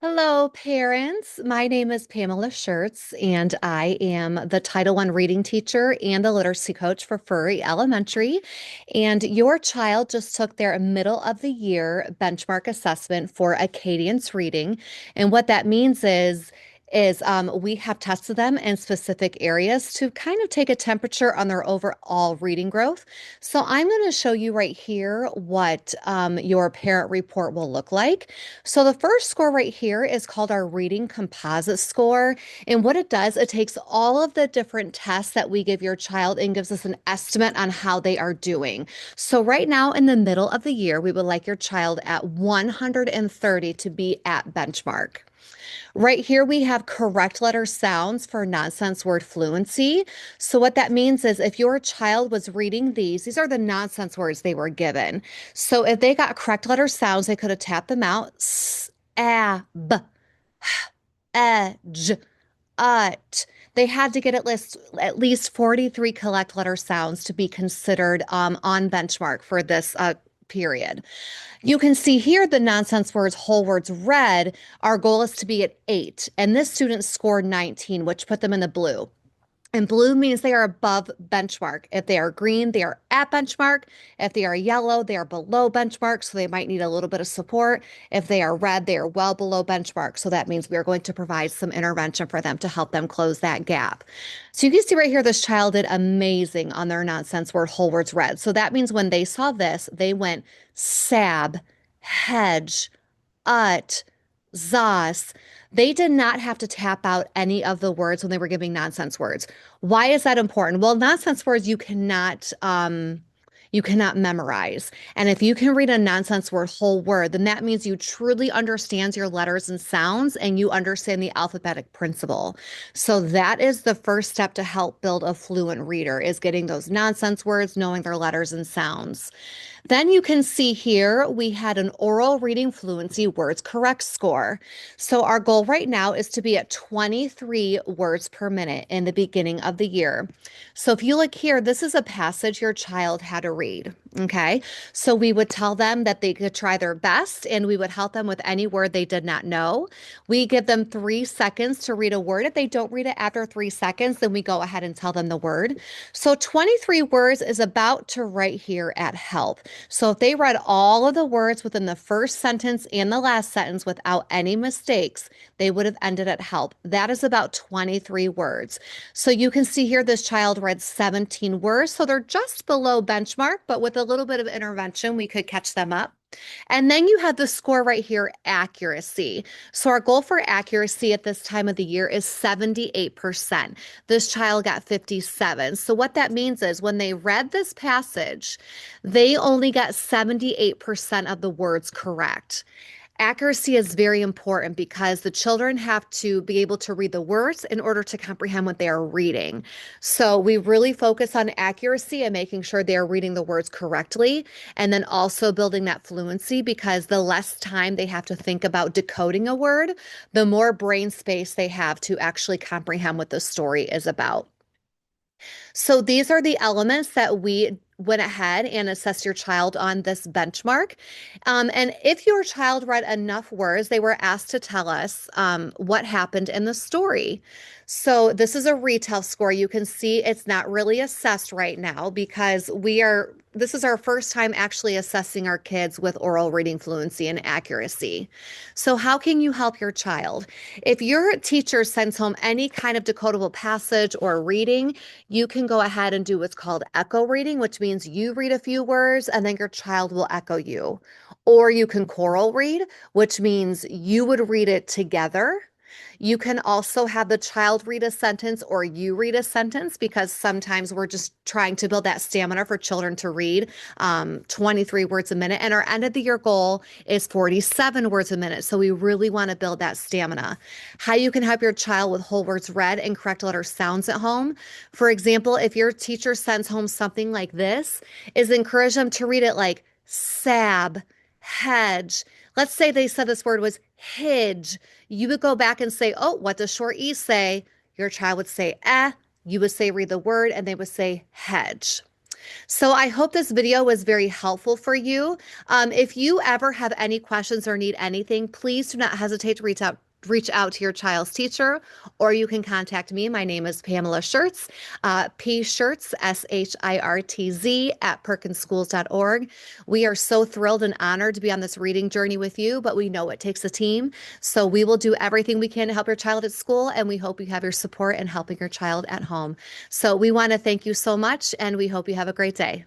Hello, parents. My name is Pamela Shirtz, and I am the Title I reading teacher and the literacy coach for Furry Elementary. And your child just took their middle of the year benchmark assessment for Acadiance reading. And what that means is we have tested them in specific areas to kind of take a temperature on their overall reading growth. So I'm going to show you right here what your parent report will look like. So the first score right here is called our reading composite score. And what it does, it takes all of the different tests that we give your child and gives us an estimate on how they are doing. So right now in the middle of the year, we would like your child at 130 to be at benchmark. Right here, we have correct letter sounds for nonsense word fluency. So what that means is if your child was reading these are the nonsense words they were given. So if they got correct letter sounds, they could have tapped them out. S, a, b, edge, ut. They had to get at least 43 correct letter sounds to be considered on benchmark for this period. You can see here the nonsense words, whole words read. Our goal is to be at 8. And this student scored 19, which put them in the blue. And blue means they are above benchmark. If they are green, they are at benchmark. If they are yellow, they are below benchmark. So they might need a little bit of support. If they are red, they are well below benchmark. So that means we are going to provide some intervention for them to help them close that gap. So you can see right here, this child did amazing on their nonsense word, whole words read. So that means when they saw this, they went sab, hedge, ut, Zos. They did not have to tap out any of the words when they were giving nonsense words. Why is that important? Well, nonsense words you cannot memorize. And if you can read a nonsense word whole word, then that means you truly understand your letters and sounds and you understand the alphabetic principle. So that is the first step to help build a fluent reader is getting those nonsense words, knowing their letters and sounds. Then you can see here we had an oral reading fluency words correct score. So our goal right now is to be at 23 words per minute in the beginning of the year. So if you look here, this is a passage your child had to read. Okay. So we would tell them that they could try their best and we would help them with any word they did not know. We give them 3 seconds to read a word. If they don't read it after 3 seconds, then we go ahead and tell them the word. So 23 words is about to right here at help. So if they read all of the words within the first sentence and the last sentence without any mistakes, they would have ended at help. That is about 23 words. So you can see here this child read 17 words. So they're just below benchmark, but with a little bit of intervention, we could catch them up. And then you have the score right here, accuracy. So our goal for accuracy at this time of the year is 78%. This child got 57. So what that means is when they read this passage, they only got 78% of the words correct. Accuracy is very important because the children have to be able to read the words in order to comprehend what they are reading. So we really focus on accuracy and making sure they are reading the words correctly, and then also building that fluency because the less time they have to think about decoding a word, the more brain space they have to actually comprehend what the story is about. So these are the elements that we went ahead and assessed your child on this benchmark. And if your child read enough words, they were asked to tell us what happened in the story. So this is a retell score. You can see it's not really assessed right now because this is our first time actually assessing our kids with oral reading fluency and accuracy. So how can you help your child? If your teacher sends home any kind of decodable passage or reading, you can go ahead and do what's called echo reading, which means you read a few words and then your child will echo you. Or you can choral read, which means you would read it together. You can also have the child read a sentence or you read a sentence because sometimes we're just trying to build that stamina for children to read 23 words a minute. And our end of the year goal is 47 words a minute. So we really want to build that stamina. How you can help your child with whole words read and correct letter sounds at home. For example, if your teacher sends home something like this, is encourage them to read it like sab, hedge. Let's say they said this word was hedge. You would go back and say, oh, what does short E say? Your child would say, eh. You would say, read the word, and they would say hedge. So I hope this video was very helpful for you. If you ever have any questions or need anything, please do not hesitate to reach out to your child's teacher, or you can contact me. My name is Pamela Shirtz, P Shirtz, Shirtz at perkinsschools.org. We are so thrilled and honored to be on this reading journey with you, but we know it takes a team. So we will do everything we can to help your child at school, and we hope you have your support in helping your child at home. So we want to thank you so much, and we hope you have a great day.